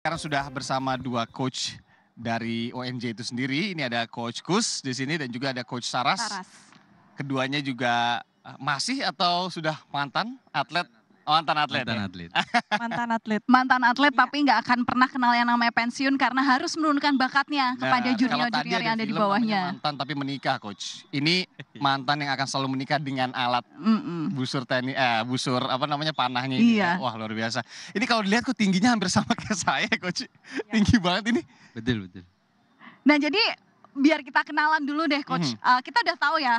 Sekarang sudah bersama dua coach dari ONJ itu sendiri. Ini ada Coach Kus di sini dan juga ada Coach Saras. Keduanya juga masih atau sudah mantan atlet? Oh, mantan atlet. Mantan ya? atlet. Mantan atlet. Mantan atlet tapi nggak akan pernah kenal yang namanya pensiun karena harus menurunkan bakatnya kepada junior-junior yang ada di bawahnya. Mantan tapi menikah, Coach. Ini mantan yang akan selalu menikah dengan alat busur busur apa namanya panahnya ini. Iya. Wah, luar biasa. Ini kalau dilihat kok tingginya hampir sama kayak saya, Coach. Tinggi banget ini. Betul, betul. Nah, jadi biar kita kenalan dulu deh, Coach. Kita udah tahu ya,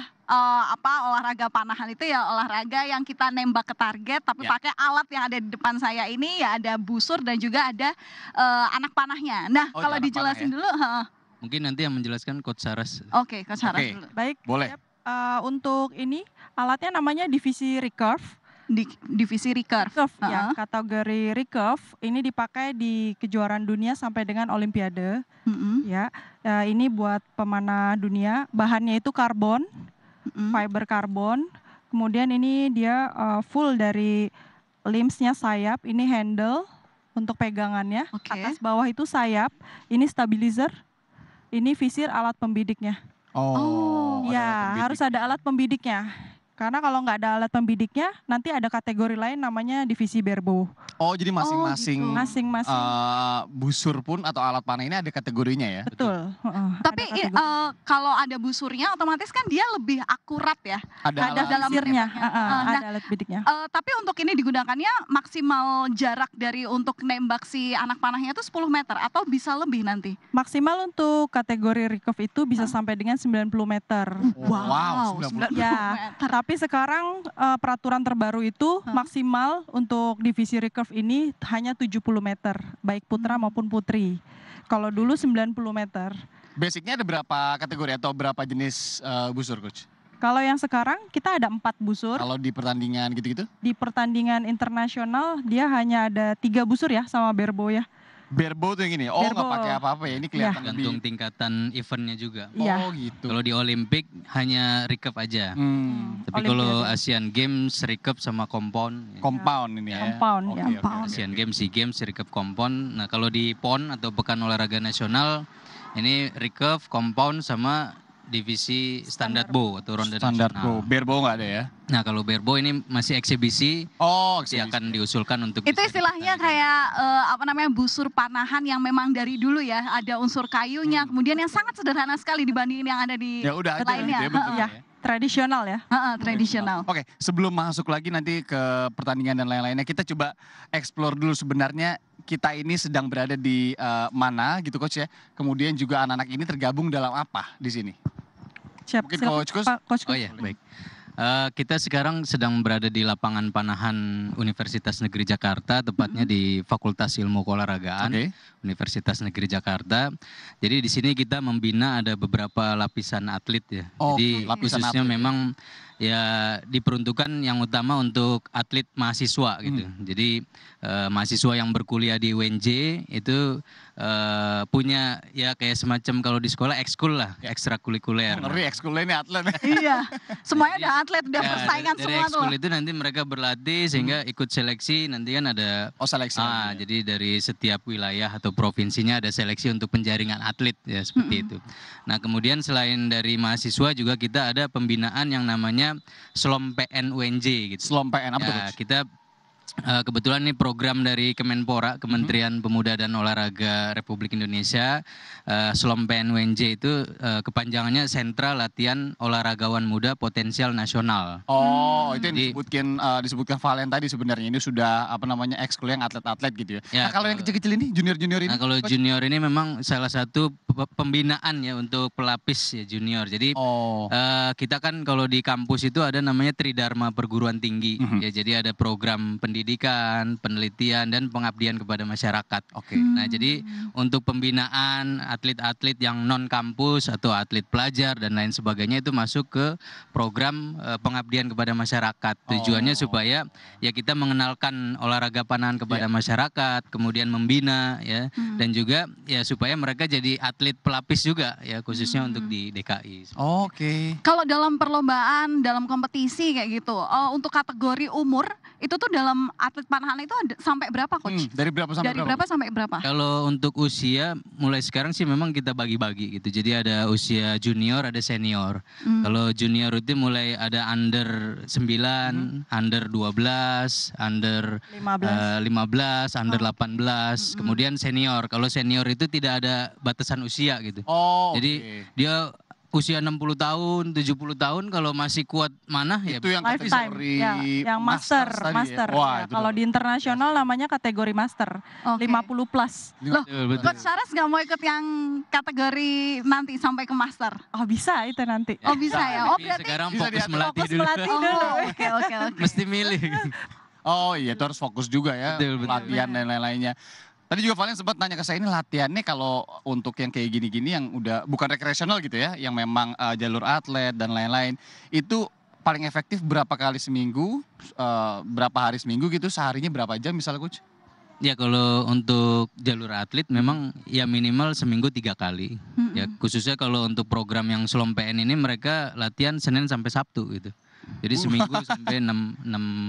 olahraga panahan itu ya olahraga yang kita nembak ke target, tapi pakai alat yang ada di depan saya ini ya ada busur dan juga ada anak panahnya. Nah, kalau dijelasin dulu. Mungkin nanti yang menjelaskan Coach Saras. Oke, Coach Saras dulu. Baik, boleh. Untuk ini alatnya namanya divisi recurve. Divisi recurve. Ya, kategori recurve ini dipakai di kejuaraan dunia sampai dengan Olimpiade. Ya, ini buat pemanah dunia. Bahannya itu karbon, fiber karbon. Kemudian ini dia full dari limbsnya sayap. Ini handle untuk pegangannya. Atas bawah itu sayap. Ini stabilizer. Ini visir alat pembidiknya. Ya, harus ada alat pembidiknya. Karena kalau nggak ada alat pembidiknya, nanti ada kategori lain namanya divisi barebow. Oh, jadi masing-masing busur pun atau alat panah ini ada kategorinya ya? Betul. Tapi kalau ada busurnya otomatis kan dia lebih akurat ya? Ada dalam visirnya, ada alat bidiknya. Tapi untuk ini digunakannya maksimal jarak dari untuk nembak si anak panahnya itu 10 meter atau bisa lebih nanti? Maksimal untuk kategori recurve itu bisa sampai dengan 90 meter. Wow, 90 ya, meter. Tapi sekarang peraturan terbaru itu maksimal untuk divisi recurve ini hanya 70 meter, baik putra maupun putri. Kalau dulu 90 meter. Basicnya ada berapa kategori atau berapa jenis busur, Coach? Kalau yang sekarang kita ada 4 busur. Kalau di pertandingan gitu-gitu? Di pertandingan internasional dia hanya ada 3 busur ya sama barebow ya. Barebow tuh yang gini, nggak pakai apa-apa ya, ini kelihatan Tergantung tingkatan eventnya juga. Oh gitu. Kalau di Olimpik hanya recurve aja. Tapi kalau Asian Games recurve sama compound. Compound ini ya. Compound ya. Asian Games, SEA Games recurve compound. Nah kalau di PON atau Pekan Olahraga Nasional ini recurve, compound sama divisi standar bow atau ronde standar bow. nasional. Barebow nggak ada ya? Nah kalau barebow ini masih eksibisi. Dia akan diusulkan untuk itu istilahnya kayak busur panahan yang memang dari dulu ya, ada unsur kayunya, kemudian yang sangat sederhana sekali dibandingin yang ada di lainnya. Tradisional ya. Tradisional. Oke, sebelum masuk lagi nanti ke pertandingan dan lain-lainnya, kita coba explore dulu sebenarnya kita ini sedang berada di mana gitu, Coach ya. Kemudian juga anak-anak ini tergabung dalam apa di sini? Siap, mungkin Coach Kus? Oh iya, baik. Kita sekarang sedang berada di lapangan panahan Universitas Negeri Jakarta, tepatnya di Fakultas Ilmu Keolahragaan Universitas Negeri Jakarta. Jadi di sini kita membina ada beberapa lapisan atlet ya. Jadi khususnya memang ya diperuntukkan yang utama untuk atlet mahasiswa gitu. Jadi mahasiswa yang berkuliah di UNJ itu punya ya kayak semacam kalau di sekolah ekskul lah, ekstrakurikuler. Ngeri ekskulnya ini atlet. Iya, semuanya ada atlet, udah persaingan dari semua tuh. ekskul itu nanti mereka berlatih sehingga ikut seleksi, nanti kan ada seleksi. Jadi dari setiap wilayah atau provinsinya ada seleksi untuk penjaringan atlet ya seperti itu. Nah kemudian selain dari mahasiswa juga kita ada pembinaan yang namanya SLOM PN UNJ gitu. SLOM PN apa tuh? Kita kebetulan ini program dari Kemenpora, Kementerian Pemuda dan Olahraga Republik Indonesia. SLOM PN UNJ itu kepanjangannya Sentra Latihan Olahragawan Muda Potensial Nasional. Oh, itu yang disebutkan Valen tadi sebenarnya, ini sudah ekskul yang atlet-atlet gitu ya. Nah kalau yang kecil-kecil ini, junior-junior ini? Nah kalau junior ini memang salah satu pembinaan ya untuk pelapis ya junior. Jadi kita kan kalau di kampus itu ada namanya Tridharma Perguruan Tinggi. Ya jadi ada program pendidikan, penelitian dan pengabdian kepada masyarakat. Nah jadi untuk pembinaan atlet-atlet yang non kampus atau atlet pelajar dan lain sebagainya itu masuk ke program pengabdian kepada masyarakat. Tujuannya supaya ya kita mengenalkan olahraga panahan kepada masyarakat, kemudian membina ya dan juga ya supaya mereka jadi atlet atlet pelapis juga ya, khususnya untuk di DKI. Oke. Kalau dalam perlombaan, dalam kompetisi kayak gitu, untuk kategori umur itu tuh dalam atlet panahan itu sampai berapa, Coach? Dari berapa sampai Dari berapa sampai berapa? Kalau untuk usia mulai sekarang sih memang kita bagi-bagi gitu. Jadi ada usia junior, ada senior. Kalau junior itu mulai ada under 9, under 12, under 15, under 18. Kemudian senior. Kalau senior itu tidak ada batasan usia gitu. Jadi dia usia 60 tahun, 70 tahun kalau masih kuat mana ya. Itu yang Lifetime, kategori ya, yang master. Wah, Ya, kalau di internasional namanya kategori master, 50 plus. Loh, Betul. Coach Saras nggak mau ikut yang kategori nanti sampai ke master? Oh bisa itu nanti. Oh bisa ya. Oh Tapi berarti sekarang bisa fokus diatur. melatih Fokus dulu. melatih dulu. Oke oke oke. Mesti milih. Oh iya, itu harus fokus juga ya, Betul. latihan dan lain-lainnya. Tadi juga Valen sempat nanya ke saya, ini latihannya kalau untuk yang kayak gini-gini yang udah bukan rekreasional gitu ya, yang memang jalur atlet dan lain-lain, itu paling efektif berapa kali seminggu, berapa hari seminggu gitu, seharinya berapa jam misalnya, Coach? Ya kalau untuk jalur atlet memang ya minimal seminggu 3 kali. Ya khususnya kalau untuk program yang Slom PN ini mereka latihan Senin sampai Sabtu gitu. Jadi seminggu sampai 6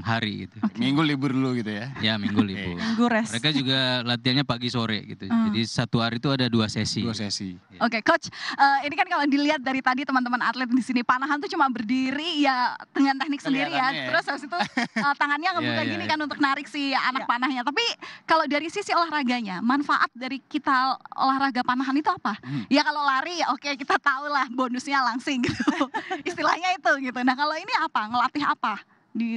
hari gitu. Minggu libur dulu gitu ya. Ya minggu libur. Minggu rest. Mereka juga latihannya pagi sore gitu. Jadi satu hari itu ada 2 sesi. 2 sesi. Oke, Coach, ini kan kalau dilihat dari tadi teman-teman atlet di sini panahan tuh cuma berdiri ya dengan teknik sendiri ya. Kelihatannya ya. Terus habis itu tangannya ngebuka Iya, gini iya. kan untuk narik si anak panahnya. Tapi kalau dari sisi olahraganya, manfaat dari kita olahraga panahan itu apa? Ya kalau lari ya oke, kita tahu lah bonusnya langsing gitu. Istilahnya itu gitu. Nah kalau ini apa? Ngelatih apa?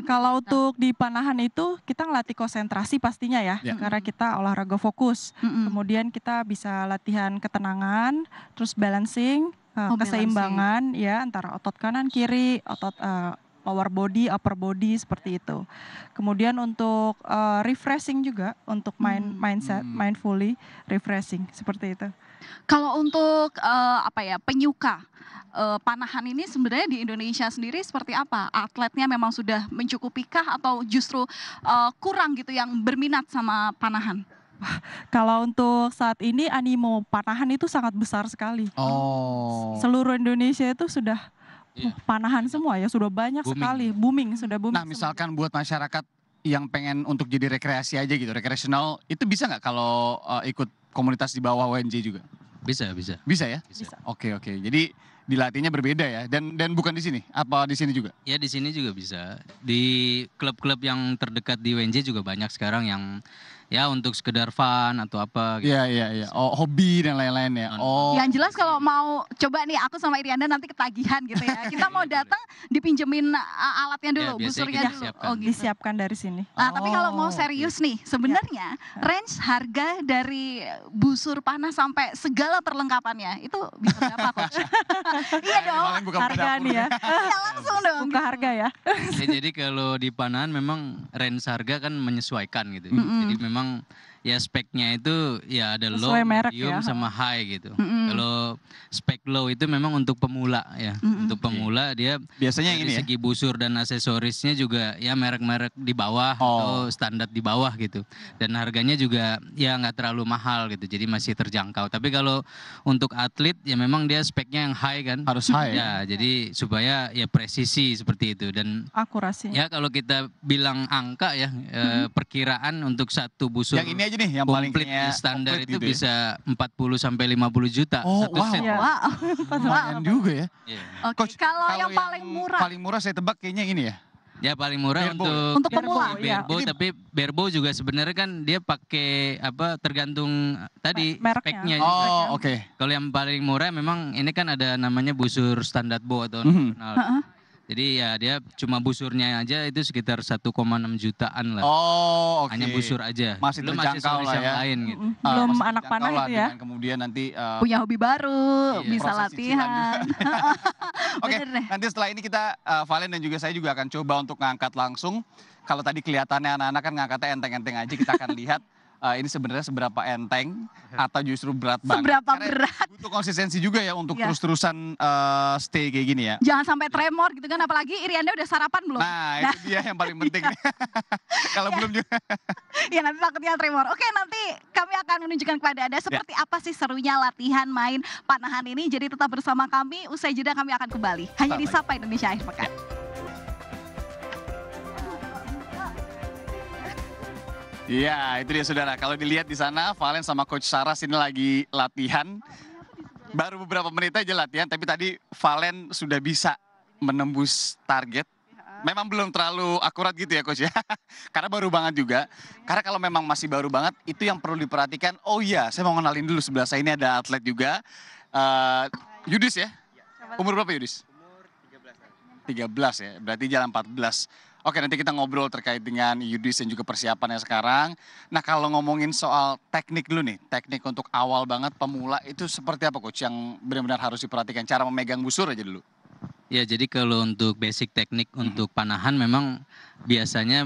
Kalau untuk di panahan itu kita ngelatih konsentrasi pastinya ya, Ya. karena kita olahraga fokus. Kemudian kita bisa latihan ketenangan, terus balancing, keseimbangan ya antara otot kanan kiri, otot lower body, upper body seperti itu. Kemudian untuk refreshing juga untuk mindset, mindfully refreshing seperti itu. Kalau untuk penyuka panahan ini sebenarnya di Indonesia sendiri seperti apa? Atletnya memang sudah mencukupikah atau justru kurang gitu yang berminat sama panahan? Kalau untuk saat ini animo panahan itu sangat besar sekali. Seluruh Indonesia itu sudah panahan semua ya, sudah banyak sekali, booming, sudah booming. Nah misalkan buat masyarakat yang pengen untuk jadi rekreasi aja gitu, rekreasional, itu bisa nggak kalau ikut komunitas di bawah WNJ juga? Bisa. Bisa ya? Bisa. Oke. Jadi dilatihnya berbeda ya, dan bukan di sini, apa di sini juga? Ya di sini juga bisa. Di klub-klub yang terdekat di WNJ juga banyak sekarang yang ya untuk sekedar fun atau apa gitu. Iya. Oh, hobi dan lain-lain ya. Oh. Yang jelas kalau mau coba nih aku sama Irianda nanti ketagihan gitu ya. Kita mau datang dipinjemin alatnya dulu, Ya, biasanya busurnya kita dulu. siapkan. Oh gitu. Disiapkan dari sini. Nah, tapi kalau mau serius nih, sebenarnya range harga dari busur panah sampai segala perlengkapannya itu bisa berapa, Coach? Iya dong. Paling buka Harga dapur nih ya. Iya langsung dong. Buka harga ya. Ya, jadi kalau di panahan memang range harga kan menyesuaikan gitu. Jadi memang ya speknya itu ya ada low, Sesuai merek medium, ya. sama high gitu. Kalau spek low itu memang untuk pemula ya. Untuk pemula dia Biasanya yang dari ini ya? segi busur dan aksesorisnya juga ya merek-merek di bawah atau standar di bawah gitu. Dan harganya juga ya nggak terlalu mahal gitu. Jadi masih terjangkau. Tapi kalau untuk atlet ya memang dia speknya yang high kan. Harus high. Ya, jadi supaya ya presisi seperti itu. Dan Akurasi. ya kalau kita bilang angka ya perkiraan untuk satu busur Yang ini aja nih, yang paling komplit kayaknya standar komplit itu gitu ya. bisa 40 sampai 50 juta satu set. Iya. Wow. Lumayan juga ya. Iya. Oke, Coach, kalau yang paling murah Paling murah saya tebak kayaknya ini ya. Ya paling murah Berbo. untuk pemula. Berbo, Ini- tapi Berbo juga sebenarnya kan dia pakai apa tergantung tadi Mereknya. speknya juga. Oh, oke. Kalau yang paling murah memang ini kan ada namanya busur standar Bo atau Mhm. nasional. Jadi ya dia cuma busurnya aja itu sekitar 1,6 jutaan lah. Oh, oke. Hanya busur aja. Masih Belum terjangkau aksesoris lah yang ya. lain gitu. Belum Masih anak terjangkau panah lah itu ya. dengan kemudian nanti punya hobi baru, Iya. bisa proses cicilan latihan. Oke, Bener deh. nanti setelah ini kita Valen dan juga saya juga akan coba untuk ngangkat langsung. Kalau tadi kelihatannya anak-anak kan ngangkatnya enteng-enteng aja, kita akan lihat ini sebenarnya seberapa enteng atau justru berat banget. Seberapa Karena berat. butuh konsistensi juga ya untuk terus-terusan stay kayak gini ya. Jangan sampai tremor gitu kan, apalagi Irianda udah sarapan belum? Nah, itu dia yang paling penting. Kalau belum juga. Ya nanti takutnya tremor. Oke, nanti kami akan menunjukkan kepada Anda seperti apa sih serunya latihan main panahan ini. Jadi tetap bersama kami, usai jeda kami akan kembali. Hanya di Sapa Indonesia Akhir Pekan. Iya, itu dia saudara. Kalau dilihat di sana, Valen sama Coach Saras ini lagi latihan. Baru beberapa menit aja latihan, tapi tadi Valen sudah bisa menembus target. Memang belum terlalu akurat gitu ya Coach ya. Karena baru banget juga. Karena kalau memang masih baru banget, itu yang perlu diperhatikan. Oh iya, saya mau kenalin dulu sebelah saya ini ada atlet juga. Yudis ya? Umur berapa Yudis? Umur 13 ya, berarti jalan 14. Oke, nanti kita ngobrol terkait dengan Yudis dan juga persiapannya sekarang. Nah, kalau ngomongin soal teknik dulu nih, teknik untuk awal banget pemula itu seperti apa Coach yang benar-benar harus diperhatikan? Cara memegang busur aja dulu. Ya, jadi kalau untuk basic teknik untuk panahan memang biasanya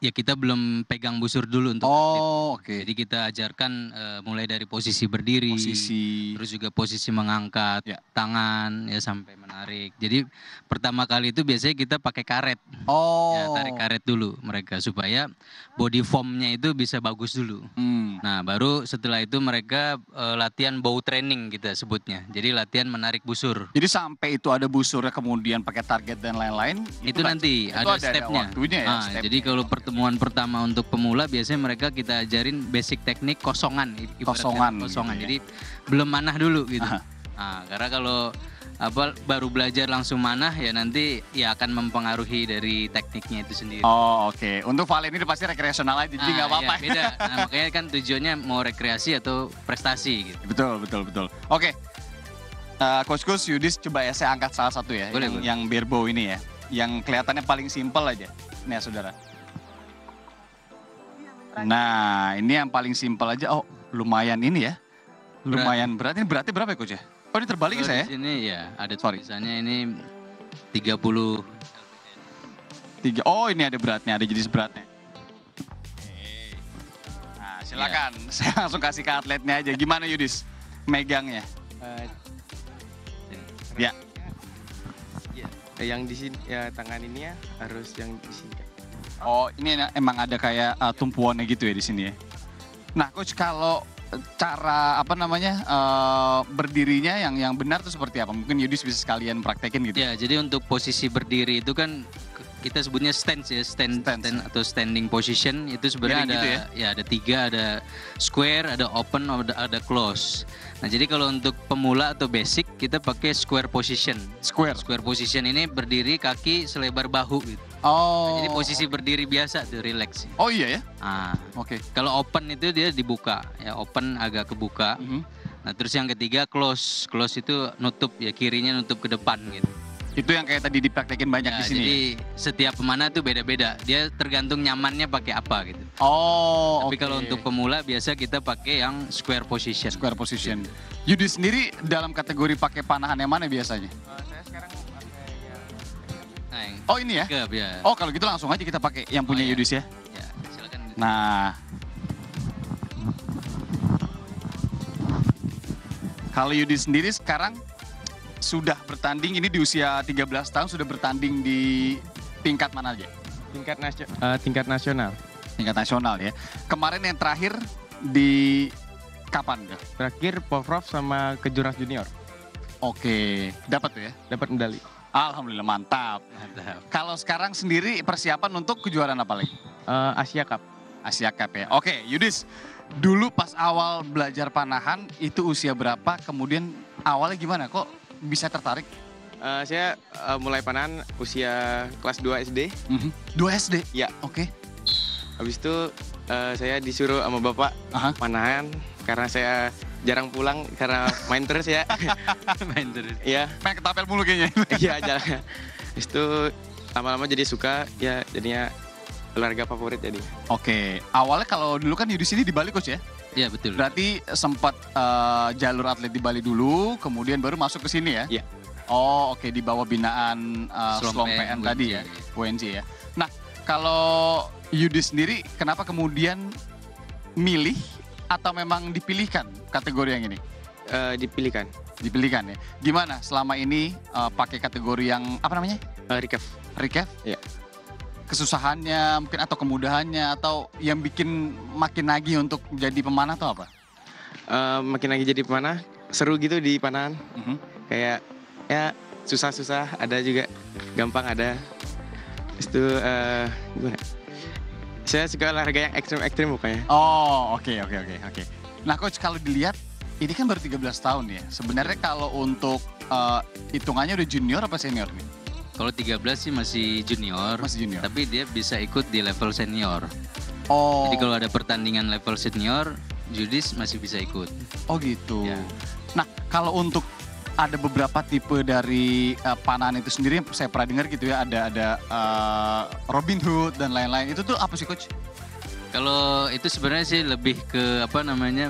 ya kita belum pegang busur dulu untuk oke. Jadi kita ajarkan mulai dari posisi berdiri, terus juga posisi mengangkat tangan ya sampai menarik. Jadi pertama kali itu biasanya kita pakai karet. Ya, tarik karet dulu mereka supaya body formnya itu bisa bagus dulu. Nah, baru setelah itu mereka latihan bow training kita sebutnya. Jadi latihan menarik busur. Jadi sampai itu ada busurnya kemudian pakai target dan lain-lain. Itu nanti ada stepnya. Jadi kalau pertemuan pertama untuk pemula biasanya mereka kita ajarin basic teknik kosongan. Kosongan. Gitu ya. Jadi belum manah dulu gitu. Nah, karena kalau baru belajar langsung manah ya nanti ya akan mempengaruhi dari tekniknya itu sendiri. Oke. Untuk Valen ini pasti rekreasional aja, jadi nggak apa-apa. Ya, beda. Nah, makanya kan tujuannya mau rekreasi atau prestasi gitu. Betul. Oke. Coach Kus, Yudis coba ya saya angkat salah satu ya. Boleh. Yang barebow ini ya. Yang kelihatannya paling simpel aja. Nih ya saudara. Nah, ini yang paling simpel aja. Oh, lumayan ini ya. Lumayan berat. Ini beratnya berapa ya Coach ya? Oh, ini terbalik ya saya? Di sini ya ada tulisannya ini 30. Oh, ini ada beratnya, ada jenis beratnya. Nah, silakan. Saya langsung kasih ke atletnya aja. Gimana Yudis megangnya? Ya. Yang di sini ya tangan ini ya harus yang di sini. Oh, ini emang ada kayak tumpuannya gitu ya di sini ya. Nah, Coach kalau cara berdirinya yang benar tuh seperti apa? Mungkin Yudis bisa sekalian praktekin gitu. Ya, jadi untuk posisi berdiri itu kan kita sebutnya stance ya, stand atau standing position itu sebenarnya ada gitu ya? Ada 3, ada square, ada open, ada close. Nah, jadi kalau untuk pemula atau basic kita pakai square position. Square position ini berdiri kaki selebar bahu gitu. Nah, jadi posisi berdiri biasa tuh relax. Oh iya ya? Oke. Kalau open itu dia dibuka, ya open agak kebuka. Nah, terus yang ketiga close. Close itu nutup ya, kirinya nutup ke depan gitu. Itu yang kayak tadi dipraktekin banyak di sini. Jadi setiap pemana tuh beda-beda. Dia tergantung nyamannya pakai apa gitu. Tapi kalau untuk pemula biasa kita pakai yang square position. Square position. Yudis sendiri dalam kategori pakai panahan yang mana biasanya? Saya sekarang pakai yang Oh ini ya? Tegap, ya. Oh kalau gitu langsung aja kita pakai yang punya Yudis ya. Ya, silakan. Nah, kalau Yudis sendiri sekarang sudah bertanding, ini di usia 13 tahun sudah bertanding di tingkat mana aja? tingkat nasional. Tingkat nasional ya. Kemarin yang terakhir di kapan? Terakhir Povrov sama Kejurnas Junior. Oke, dapat tuh ya? Dapat medali. Alhamdulillah, mantap. Kalau sekarang sendiri persiapan untuk kejuaraan apa lagi? Asia Cup. Asia Cup ya. Oke, Yudis, dulu pas awal belajar panahan itu usia berapa? Kemudian awalnya gimana? Kok bisa tertarik? Saya mulai panahan usia kelas 2 SD. 2 SD? Ya. Oke. Habis itu saya disuruh sama bapak panahan karena saya jarang pulang karena main terus ya. Main terus. Iya. Main ketapel mulu kayaknya. Iya, jalan. Habis itu lama-lama jadi suka, ya jadinya olahraga favorit jadi. Oke. Awalnya kalau dulu kan Yudis ini di Bali Coach ya? Iya betul. Berarti sempat jalur atlet di Bali dulu, kemudian baru masuk ke sini ya? Iya. Oh oke, di bawah binaan Slom PN tadi ya, UNJ ya. Nah kalau Yudis sendiri kenapa kemudian milih atau memang dipilihkan kategori yang ini? Dipilihkan. Dipilihkan ya. Gimana selama ini pakai kategori yang apa namanya? Recap. Recap? Iya. Kesusahannya mungkin atau kemudahannya atau yang bikin makin nagih untuk jadi pemanah atau apa? Makin lagi jadi pemanah, seru gitu di panahan. Kayak ya susah-susah ada juga, gampang ada. Itu gimana? Saya suka olahraga yang ekstrim-ekstrim pokoknya. Oh, oke. Nah, Coach, kalau dilihat ini kan baru 13 tahun ya. Sebenarnya kalau untuk hitungannya udah junior apa senior nih? Kalau 13 sih masih junior. Masih junior. Tapi dia bisa ikut di level senior. Oh. Jadi kalau ada pertandingan level senior, Judis masih bisa ikut. Oh gitu. Ya. Nah, kalau untuk ada beberapa tipe dari panahan itu sendiri yang saya pernah dengar gitu ya, ada Robin Hood dan lain-lain. Itu tuh apa sih, Coach? Kalau itu sebenarnya sih lebih ke apa namanya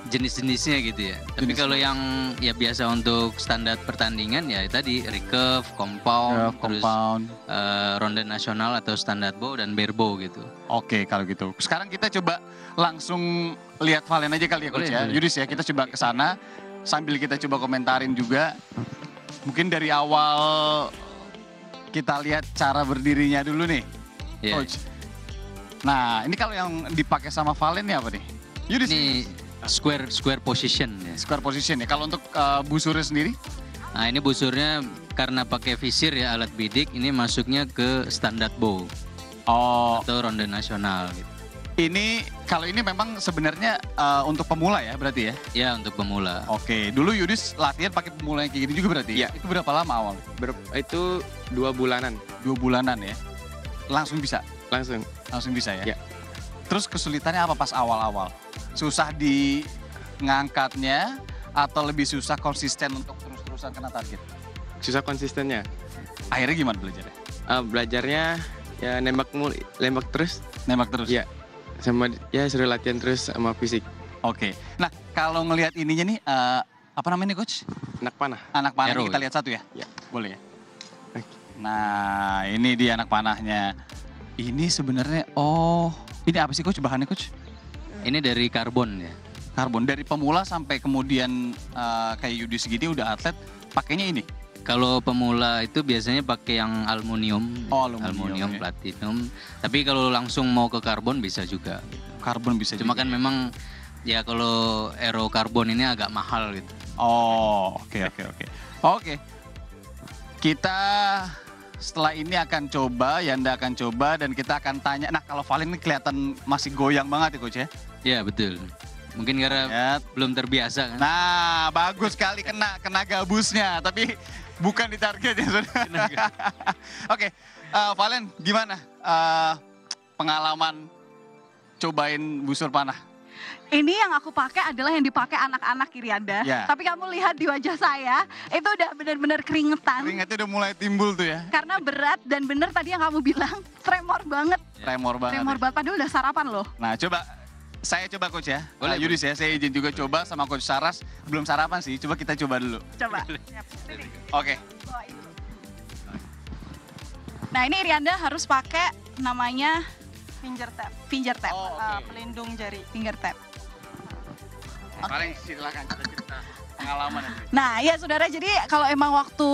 jenis-jenisnya gitu ya. Tapi kalau yang ya biasa untuk standar pertandingan ya tadi recurve, compound, terus ronde nasional atau standar bow dan bare bow gitu. Oke, kalau gitu. Sekarang kita coba langsung lihat Valen aja kali ya, Coach ya. Yudis ya, kita coba ke sana sambil kita coba komentarin juga. Mungkin dari awal kita lihat cara berdirinya dulu nih, Coach. Nah, ini kalau yang dipakai sama Valen ini apa nih? Yudis. Ini square position ya. Square position ya. Kalau untuk busurnya sendiri? Nah, ini busurnya karena pakai visir ya alat bidik, ini masuknya ke standar bow. Oh. Atau ronde nasional gitu. Ini kalau ini memang sebenarnya untuk pemula ya berarti ya? Ya, untuk pemula. Oke, dulu Yudis latihan pakai pemula yang kayak gini juga berarti? Iya. Itu berapa lama awal? Itu 2 bulanan. 2 bulanan ya? Langsung bisa? Langsung bisa ya? Iya. Terus kesulitannya apa pas awal-awal? Susah di ngangkatnya atau lebih susah konsisten untuk terus-terusan kena target? Susah konsistennya. Akhirnya gimana belajarnya? Belajarnya ya nembak terus. Nembak terus? Iya. Sama ya suruh latihan terus sama fisik. Oke. Nah, kalau ngelihat ininya nih apa namanya nih, Coach? Anak panah. Anak panah, Hero. kita lihat satu ya? Iya. Boleh ya? Oke. Nah, ini dia anak panahnya. Ini sebenarnya, ini apa sih, Coach, bahannya, Coach? Ini dari karbon ya. Karbon, dari pemula sampai kemudian kayak Yudis gini udah atlet, pakainya ini? Kalau pemula itu biasanya pakai yang aluminium. Oh, aluminium ya. Platinum. Tapi kalau langsung mau ke karbon bisa juga. Karbon bisa Cuma juga. kan memang ya kalau aero karbon ini agak mahal gitu. Oh, oke. Oke. Kita setelah ini akan coba, Yanda akan coba dan kita akan tanya. Nah, kalau Valen ini kelihatan masih goyang banget ya, Coach ya? Ya, betul. Mungkin karena belum terbiasa kan. Nah, bagus sekali kena gabusnya, tapi bukan di target ya, Saudara. Oke, Valen gimana pengalaman cobain busur panah? Ini yang aku pakai adalah yang dipakai anak-anak Irianda. Ya. Tapi kamu lihat di wajah saya, itu udah benar-benar keringetan. Keringetnya udah mulai timbul tuh ya? Karena berat dan benar tadi yang kamu bilang, tremor banget. Tremor banget. Tremor banget, padahal udah sarapan loh. Nah, saya coba Coach ya. Boleh, Yudis ya, saya izin juga coba sama Coach Saras. Belum sarapan sih, coba kita coba dulu. Coba. Oke. Nah, ini Irianda harus pakai namanya finger tap. Oh, oke. Pelindung jari. finger tap. Paling silakan cerita pengalaman nanti. Nah ya saudara, jadi kalau emang waktu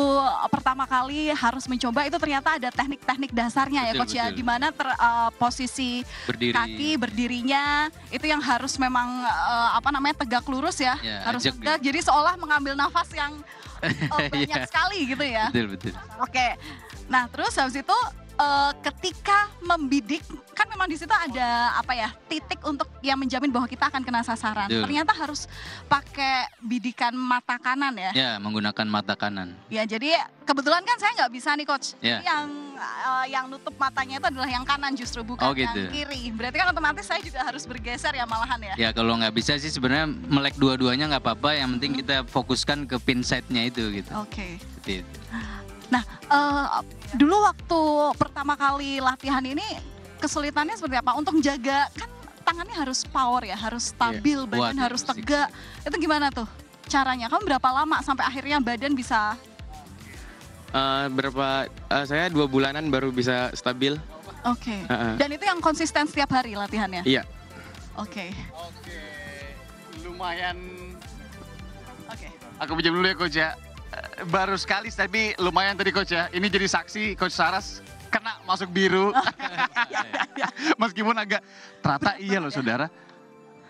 pertama kali harus mencoba itu ternyata ada teknik-teknik dasarnya ya Coach ya. Betul. Dimana posisi Berdiri. kaki berdirinya itu yang harus memang tegak lurus ya. Ya, Harus ajak tegak, jadi seolah mengambil nafas yang banyak sekali gitu ya. Betul. Oke, nah terus habis itu ketika membidik kan memang di situ ada titik untuk yang menjamin bahwa kita akan kena sasaran. Betul. Ternyata harus pakai bidikan mata kanan ya. Ya, menggunakan mata kanan. Ya jadi kebetulan kan saya nggak bisa nih Coach. Ya. Jadi yang nutup matanya itu adalah yang kanan justru bukan Oh, gitu. yang kiri. Berarti kan otomatis saya juga harus bergeser ya malahan ya. Ya kalau nggak bisa sih sebenarnya melek dua-duanya nggak apa-apa. Yang penting kita fokuskan ke pin side-nya itu gitu. Oke. Seperti itu. Nah, dulu waktu pertama kali latihan ini kesulitannya seperti apa? Untuk menjaga kan tangannya harus power ya, harus stabil, badan Kuat ya, harus fisik. tegak. Itu gimana tuh caranya? Kamu berapa lama sampai akhirnya badan bisa? Saya 2 bulanan baru bisa stabil. Oke. Dan itu yang konsisten setiap hari latihannya? Iya. Oke. Lumayan. Oke. Aku pinjam dulu ya Coach ya. Baru sekali tapi lumayan tadi Coach ya. Ini jadi saksi Coach Saras kena masuk biru. Meskipun agak ternyata iya loh saudara.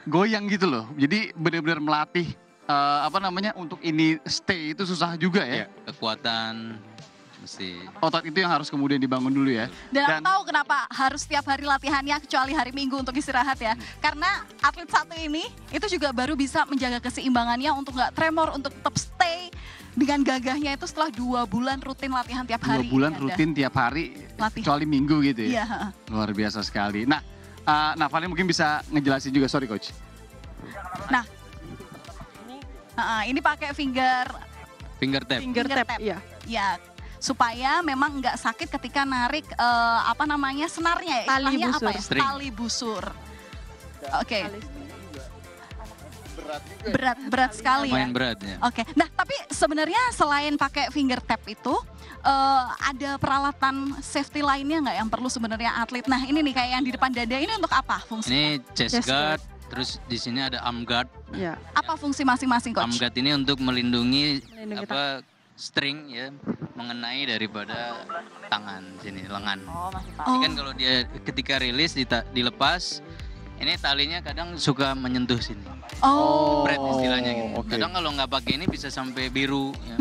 Goyang gitu loh. Jadi benar-benar melatih untuk ini stay itu susah juga ya. Kekuatan mesti. Otot itu yang harus kemudian dibangun dulu ya. Dan aku tahu kenapa harus setiap hari latihannya kecuali hari Minggu untuk istirahat ya. Karena atlet satu ini itu juga baru bisa menjaga keseimbangannya untuk nggak tremor, untuk tetap stay dengan gagahnya itu setelah 2 bulan rutin latihan tiap hari. 2 bulan rutin tiap hari, kecuali Minggu gitu ya. Iya. Luar biasa sekali. Nah, Valen mungkin bisa ngejelasin juga, sorry Coach. Nah, ini pakai finger tap. Finger tap, iya. Ya, supaya memang nggak sakit ketika narik senarnya ya, Tali istilahnya busur. apa ya? String. Tali busur. Oke. Berat sekali ya. Lumayan berat ya. Oke. Nah, tapi sebenarnya selain pakai finger tap itu ada peralatan safety lainnya nggak yang perlu sebenarnya atlet? Nah, ini nih kayak yang di depan dada ini untuk apa fungsinya? Ini chest guard, terus di sini ada arm guard. Iya. Apa fungsi masing-masing coach? Arm guard ini untuk melindungi Melindungi string ya, mengenai daripada tangan sini, lengan. Oh. Ini kan kalau dia ketika rilis dilepas, ini talinya kadang suka menyentuh sini. Oh. Jepret istilahnya gitu. Oke. Kadang kalau nggak pakai ini bisa sampai biru ya.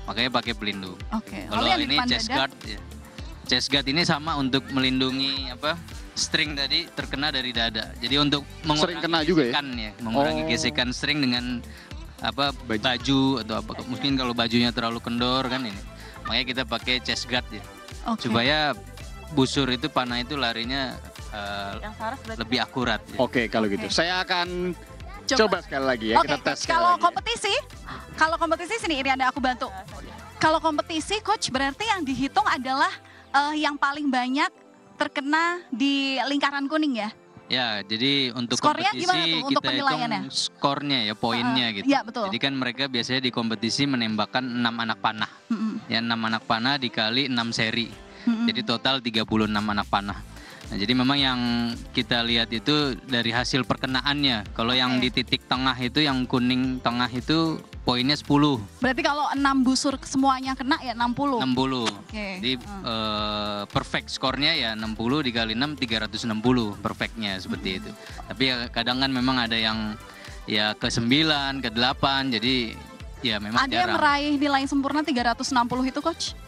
Makanya pakai pelindung. Oke. Kalau yang di ini depan chest dada? guard ya. Chest guard ini sama untuk melindungi string tadi terkena dari dada. Jadi untuk mengurangi kena juga ya? gesekan ya, mengurangi gesekan string dengan baju atau apa. Mungkin kalau bajunya terlalu kendor kan ini. Makanya kita pakai chest guard ya. Oke. Supaya busur itu panah itu larinya lebih akurat ya. Oke, kalau gitu. Saya akan coba sekali lagi ya, Oke, kita tes sekali kalau lagi ya. kompetisi sini Irianda aku bantu. Kalau kompetisi coach berarti yang dihitung adalah yang paling banyak terkena di lingkaran kuning ya? Ya, jadi untuk Skornya kompetisi gimana tuh untuk kita penilaiannya? hitung skornya ya, poinnya gitu. Iya, betul. Jadi kan mereka biasanya di kompetisi menembakkan 6 anak panah. Ya 6 anak panah dikali 6 seri. Jadi total 36 anak panah. Nah, jadi memang yang kita lihat itu dari hasil perkenaannya. Kalau yang di titik tengah itu, yang kuning tengah itu poinnya 10. Berarti kalau 6 busur semuanya kena ya 60. 60. Oke. Jadi perfect skornya ya 60 dikali 6 360 perfectnya seperti itu. Tapi ya kadang kan memang ada yang ya ke 9, ke 8 jadi ya memang Ada yang jarang. meraih nilai sempurna 360 itu coach?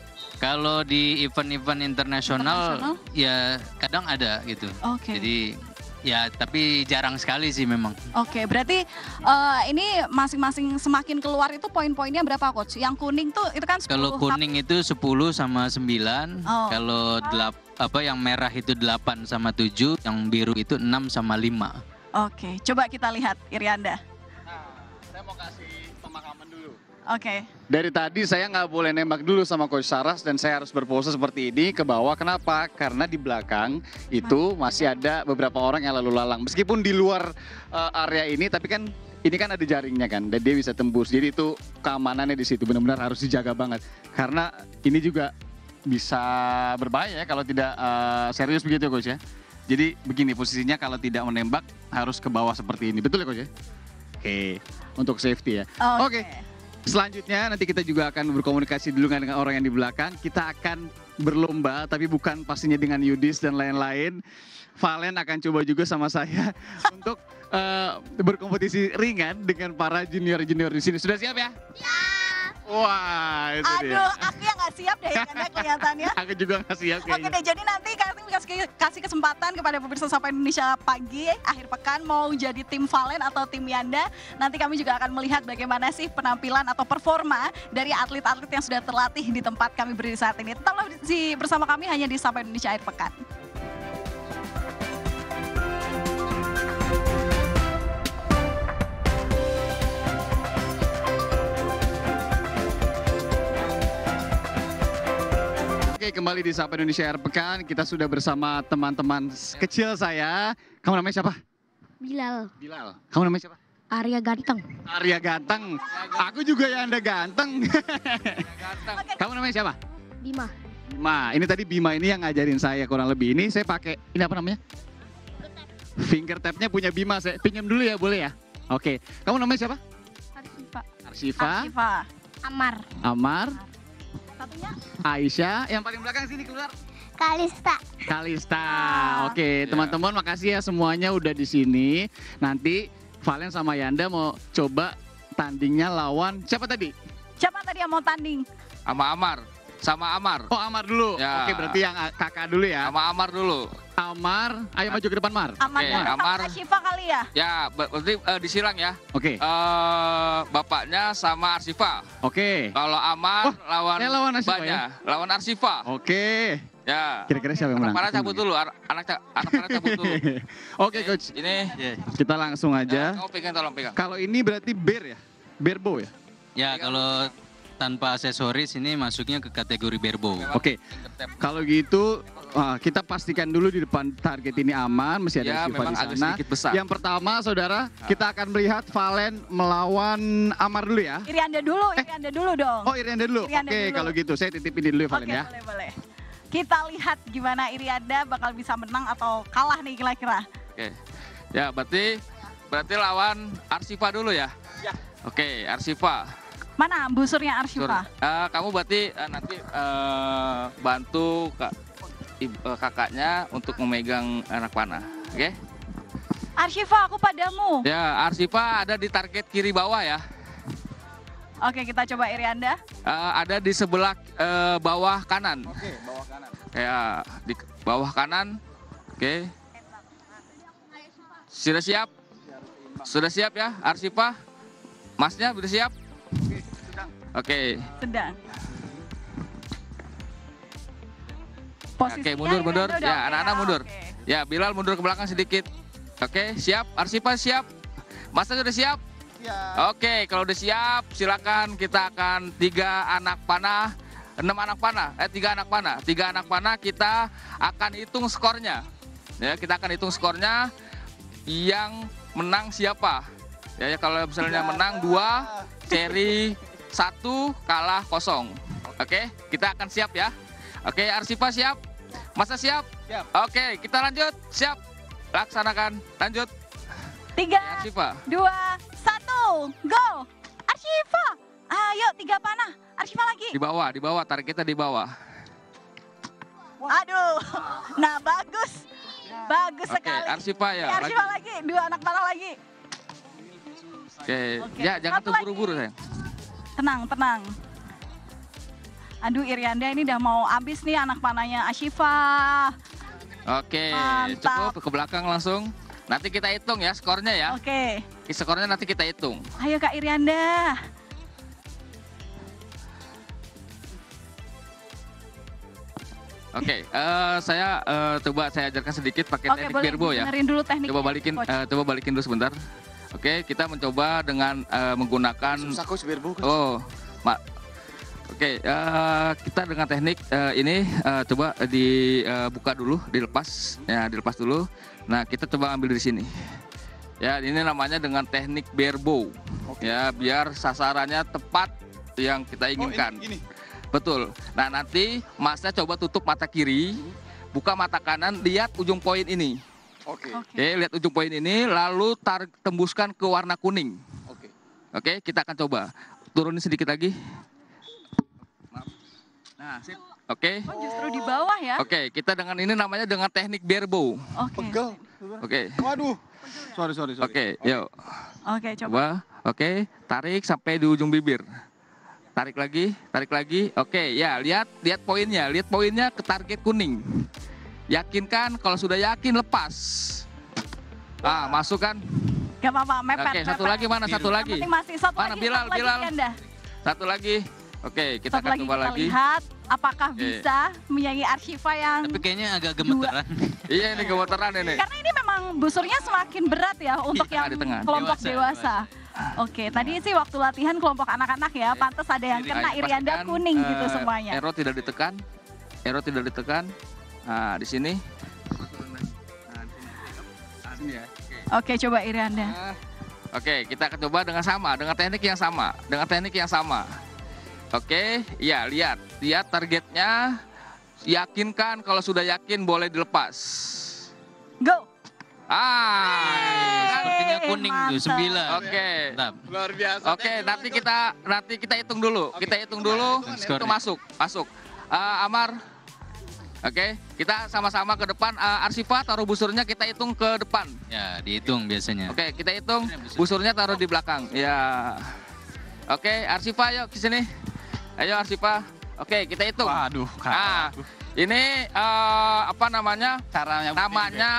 Kalau di event-event internasional ya kadang ada gitu. Oke. Jadi ya tapi jarang sekali sih memang. Oke, berarti ini masing-masing semakin keluar itu poin-poinnya berapa coach? Yang kuning tuh itu kan 10. Kalau kuning itu 10 sama 9, Oh. kalau yang merah itu 8 sama 7, yang biru itu 6 sama 5. Oke, coba kita lihat Irianda. Nah, saya mau kasih pemakaman dulu. Oke. Dari tadi saya nggak boleh nembak dulu sama Coach Saras dan saya harus berpose seperti ini ke bawah. Kenapa? Karena di belakang itu masih ada beberapa orang yang lalu lalang. Meskipun di luar area ini, tapi kan ini kan ada jaringnya kan, dan dia bisa tembus. Jadi itu keamanannya di situ benar-benar harus dijaga banget. Karena ini juga bisa berbahaya ya kalau tidak serius begitu Coach ya. Jadi begini posisinya kalau tidak menembak harus ke bawah seperti ini. Betul ya Coach ya? Oke, untuk safety ya. Oke. Selanjutnya nanti kita juga akan berkomunikasi dulu dengan orang yang di belakang. Kita akan berlomba tapi bukan pastinya dengan Yudis dan lain-lain. Valen akan coba juga sama saya untuk berkompetisi ringan dengan para junior-junior di sini. Sudah siap ya? Ya. Wah, itu dia. Aduh, aku yang nggak siap deh Irianda kelihatannya. Aku juga nggak siap Oke kayaknya. deh, jadi nanti kasih kesempatan kepada pemirsa Sapa Indonesia pagi, akhir pekan mau jadi tim Valen atau tim Yanda. Nanti kami juga akan melihat bagaimana sih penampilan atau performa dari atlet-atlet yang sudah terlatih di tempat kami berdiri saat ini. Tetaplah bersama kami hanya di Sapa Indonesia akhir pekan. Oke, kembali di Sapa Indonesia Air Pekan. Kita sudah bersama teman-teman kecil saya. Kamu namanya siapa? Bilal, Bilal. Kamu namanya siapa? Arya Ganteng. Arya Ganteng. Aku juga ya Anda ganteng. Kamu namanya siapa? Bima, Bima. Ini tadi Bima ini yang ngajarin saya kurang lebih. Ini saya pakai, ini apa namanya? Finger tap-nya punya Bima, saya pinjam dulu ya, boleh ya? Oke, kamu namanya siapa? Arsifa. Amar. Amar. Satunya? Aisyah. Yang paling belakang sini keluar. Kalista. Kalista. Oke, teman-teman makasih ya semuanya udah di sini. Nanti Valen sama Yanda mau coba tandingnya lawan siapa tadi? Siapa tadi yang mau tanding? Sama Amar. Sama Amar. Oh, Amar dulu. Ya. Oke, berarti yang kakak dulu ya. Sama Amar dulu. Amar, ayo maju ke depan, Mar. Amar Oke, dan Amar. Syifa kali ya? Ya, berarti disilang ya. Oke. Bapaknya sama Arsifa. Oke. Kalau Amar lawan saya lawan Arsifa mbaknya, ya? lawan Arsifa. Oke. Ya. Kira-kira siapa yang menang? Anak panah cabut dulu, anak panah cabut dulu. Oke, Coach. Ini Kita langsung aja. kamu pegang, tolong pegang. Kalau ini berarti bear ya? Bear bow ya? Ya, kalau tanpa aksesoris ini masuknya ke kategori barebow. Oke. Kalau gitu kita pastikan dulu di depan target ini aman, masih ada Ya, Syifa memang di agak sana. sedikit besar. Yang pertama, saudara, kita akan melihat Valen melawan Amar dulu ya. Irianda dulu dong. Oh, Irianda dulu. Irianda Oke, dulu. kalau gitu saya titip ini dulu ya Valen Oke, ya. boleh. Kita lihat gimana Irianda bakal bisa menang atau kalah nih kira-kira. Oke. Ya, berarti lawan Arsifa dulu ya. Ya. Oke, Arsifa. Mana busurnya Arsyifa? Kamu berarti nanti bantu kakaknya untuk memegang anak panah. Oke? Arsyifa, aku padamu. Ya, Arsifa ada di target kiri bawah ya. Oke, kita coba Irianda. Ada di sebelah bawah kanan. Oke, bawah kanan. Ya, di bawah kanan. Oke. Sudah siap? Sudah siap ya, Arsifa? Masnya sudah siap? Oke. Sedang. Oke, mundur. Irianda udah Ya, oke anak-anak mundur. Oke. Ya, Bilal mundur ke belakang sedikit. Oke, siap? Arsifa siap? Masnya sudah siap? Oke, kalau udah siap, silakan kita akan 3 anak panah, 6 anak panah, 3 anak panah. 3 anak panah kita akan hitung skornya. Ya, kita akan hitung skornya. Yang menang siapa? Ya, kalau misalnya menang 2, seri 1, kalah 0. Oke, kita akan siap ya. Oke, Arsifa siap? Masa siap? Siap. Oke, kita lanjut. Siap. Laksanakan. Lanjut. 3, Arsifa. 2, 1, go! Arsyifa! Ayo, 3 panah. Arsyifa lagi. Di bawah, tarik kita di bawah. Aduh, nah bagus. Bagus Oke, sekali. Arsifa ya. Arsyifa lagi, 2 anak panah lagi. Oke, Oke, ya jangan satu lagi. terburu-buru sayang. Tenang. Aduh, Irianda ini udah mau habis nih anak panahnya Arsyifa. Oke, Mantap. cukup ke belakang langsung. Nanti kita hitung ya skornya ya. Oke, Skornya nanti kita hitung. ayo Kak Irianda. Oke, saya coba saya ajarkan sedikit pakai Oke, teknik boleh Berbo ya. benerin dulu tekniknya. Coba balikin dulu sebentar. Oke, kita mencoba dengan menggunakan. Susah Coach Berbo. Oke, kita dengan teknik ini coba dibuka dulu, dilepas, ya dilepas dulu. Nah, kita coba ambil di sini. Ya, ini namanya dengan teknik Berbo. Ya, biar sasarannya tepat yang kita inginkan. Ini. Betul. Nah, nanti Masnya coba tutup mata kiri, buka mata kanan, lihat ujung poin ini. Oke. Oke, lihat ujung poin ini, lalu tembuskan ke warna kuning. Oke, kita akan coba. Turunin sedikit lagi. Nah, sip. Oke. Oh, justru di bawah ya? Oke, kita dengan ini namanya dengan teknik Berbo. Oke. Oke. Waduh. Sorry. Oke, yuk. Oke, coba. Coba. Oke, tarik sampai di ujung bibir. Tarik lagi. Oke, ya, lihat poinnya. Lihat poinnya ke target kuning. Yakinkan, kalau sudah yakin lepas. Masuk kan? Gak apa-apa, mepet. Oke, satu lagi mana? Satu Yang lagi. penting masih satu Mana? lagi. Bilal. Irianda. Satu lagi. Oke, kita Satu akan lagi coba kita lagi. lihat apakah Oke. bisa menyaingi Arsyifa yang Tapi kayaknya agak gemeteran. Iya, ini gemeteran ini. karena ini memang busurnya semakin berat ya untuk Iya, yang di tengah. kelompok Dewasa. Oke, tadi sih waktu latihan kelompok anak-anak ya, pantas ada yang kena Baik, Irianda pastikan, kuning gitu semuanya. Arrow tidak ditekan. Nah, di sini. Nah, sini ya. Oke, coba Irianda. Oke, kita akan coba dengan teknik yang sama. Oke, iya, lihat targetnya. Yakinkan, kalau sudah yakin boleh dilepas. Go. Sepertinya kuning tuh, 9. Oke. Mantap. Luar biasa. Oke, nanti kita hitung dulu. Kita hitung dulu. Itu masuk. Amar. Oke, kita sama-sama ke depan. Arsifa taruh busurnya, kita hitung ke depan. Ya, dihitung biasanya. Oke, kita hitung. Busurnya taruh di belakang. Ya. Oke, Arsifa yuk ke sini. Ayo Arsifa. Oke, kita hitung. Waduh, ini apa namanya? caranya Namanya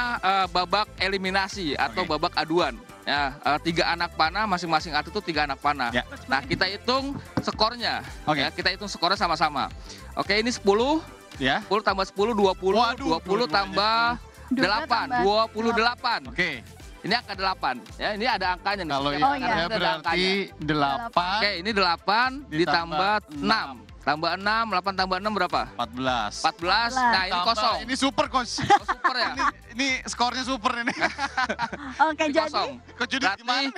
babak eliminasi atau babak aduan. Ya, 3 anak panah, masing-masing atlet itu 3 anak panah. Ya. Nah, kita hitung skornya. Oke. Ya, kita hitung skornya sama-sama. Oke, ini 10. ya. 10 tambah 10, 20. Waduh, 20 tambah 8, 28. Oke. Ini angka 8. Ya, ini ada angkanya nih. Kalau Setiap yang Oh, angka iya. ada ada berarti angkanya. 8, Oke, ini 8 ditambah 6. 6. Tambah 6, 8 tambah 6 berapa? 14. 14. Nah, ini Tambah- kosong. Ini super coach. Oh, super ya? ini skornya super ini. Oke, Ini jadi kosong. Coach Judit Berarti gimana?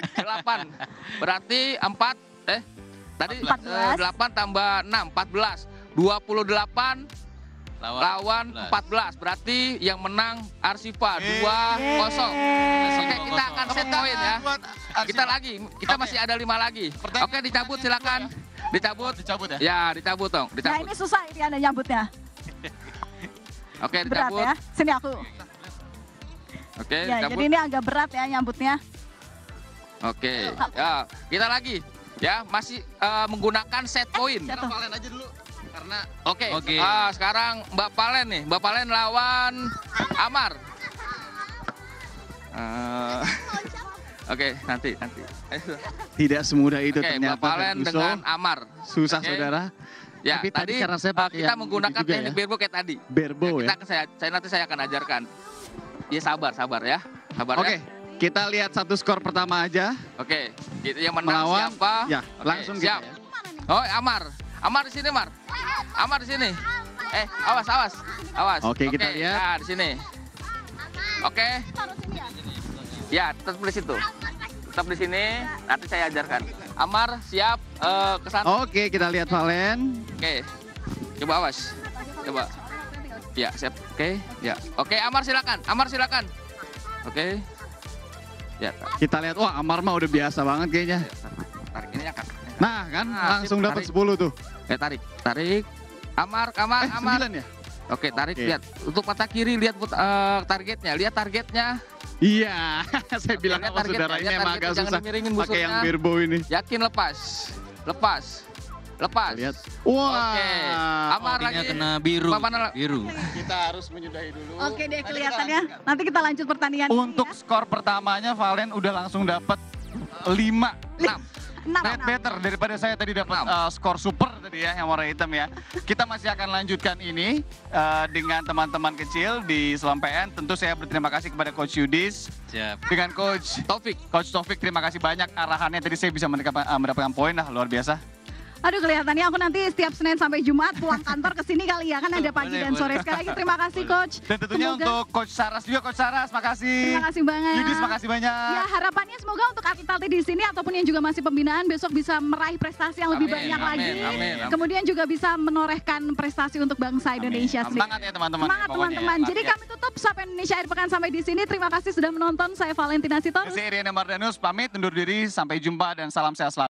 8. Berarti 4 tadi 14. 8 tambah 6, 14. 28 lawan 14. Berarti yang menang Arsifa 2-0. Oke, kita akan set point ya. Kita masih ada 5 lagi. Oke, dicabut silakan. Dicabut. Dicabut ya? Ya, dicabut dong, Nah, dicabut. ini susah ini Anda nyambutnya. Oke, Berat dicabut. ya. Sini aku. Oke, Ya, dicabut. jadi ini agak berat ya nyambutnya. Oke. Ya, kita lagi. Ya, masih menggunakan set point. Jatuh. Valen aja dulu. Karena Oke. Oke. Sekarang Mbak Valen nih. Mbak Valen lawan Amar. Oke, nanti. Ayo. Tidak semudah itu Oke, Mbak ternyata. Valen Ferguson. dengan Amar. Susah Oke. saudara. Ya, Tapi tadi karena saya pakai kita yang menggunakan ini juga teknik ya. berbo kayak tadi. Berbo Ya, ya. nanti saya akan ajarkan. Ya sabar ya. Sabar Oke, ya. kita lihat satu skor pertama aja. Oke. Yang menang Melawan. siapa? Ya, Oke, langsung siap. kita ya. Oh, Amar. Amar di sini, Mar. Amar di sini. Awas. Oke, kita lihat. Nah, di sini. Oke. Ya, tetap di situ. Tetap di sini. Nanti saya ajarkan. Amar, siap ke sana. Oke, kita lihat Valen. Oke. Coba awas. Coba. Ya, siap. Oke. Ya. Oke, Amar silakan. Oke. Ya, Kita lihat, wah Amar mah udah biasa banget kayaknya. tarik ini angkat. Nah kan, Nah, langsung sip, dapat tarik. 10 tuh. Tarik. Amar. 9 ya? Oke, tarik, Oke. lihat. Untuk mata kiri, lihat targetnya. Lihat targetnya. Iya, saya bilang Lihat sama targetnya, saudara ini lihat emang targetnya, agak jangan susah dimiringin pakai busurnya. yang Berbo ini. Yakin lepas. Lihat. Wah. Oke. Amar Sepertinya lagi. kena biru. Bapak mana? Biru. kita harus menyudahi dulu. Oke deh kelihatannya. Nanti kita lanjut pertandingan Untuk ini ya. skor pertamanya Valen udah langsung dapat 5. 6. Better daripada saya tadi dapat skor super tadi ya yang warna hitam ya. Kita masih akan lanjutkan ini dengan teman-teman kecil di Selam PN. Tentu saya berterima kasih kepada Coach Yudis Siap. dengan Coach Taufik. Terima kasih banyak arahannya tadi saya bisa mendapatkan poin lah luar biasa. Aduh kelihatannya aku nanti setiap Senin sampai Jumat pulang kantor ke sini kali ya. Kan ada pagi dan sore. Sekali lagi terima kasih Coach. Dan tentunya Semoga- untuk Coach Saras juga, Coach Saras makasih. Terima kasih banget. Yudis makasih banyak. Ya harapannya semoga untuk atlet-atlet di sini ataupun yang juga masih pembinaan besok bisa meraih prestasi yang lebih Amin, banyak amin, lagi. amin. Kemudian juga bisa menorehkan prestasi untuk bangsa Indonesia sendiri. Semangat ya teman-teman. Semangat pokoknya ya. teman-teman. Jadi kami tutup Sapa Indonesia Akhir Pekan sampai di sini. Terima kasih sudah menonton. Saya Valentina Sitorus. Saya Iriana Mardanus pamit undur diri. Sampai jumpa dan salam sehat selalu.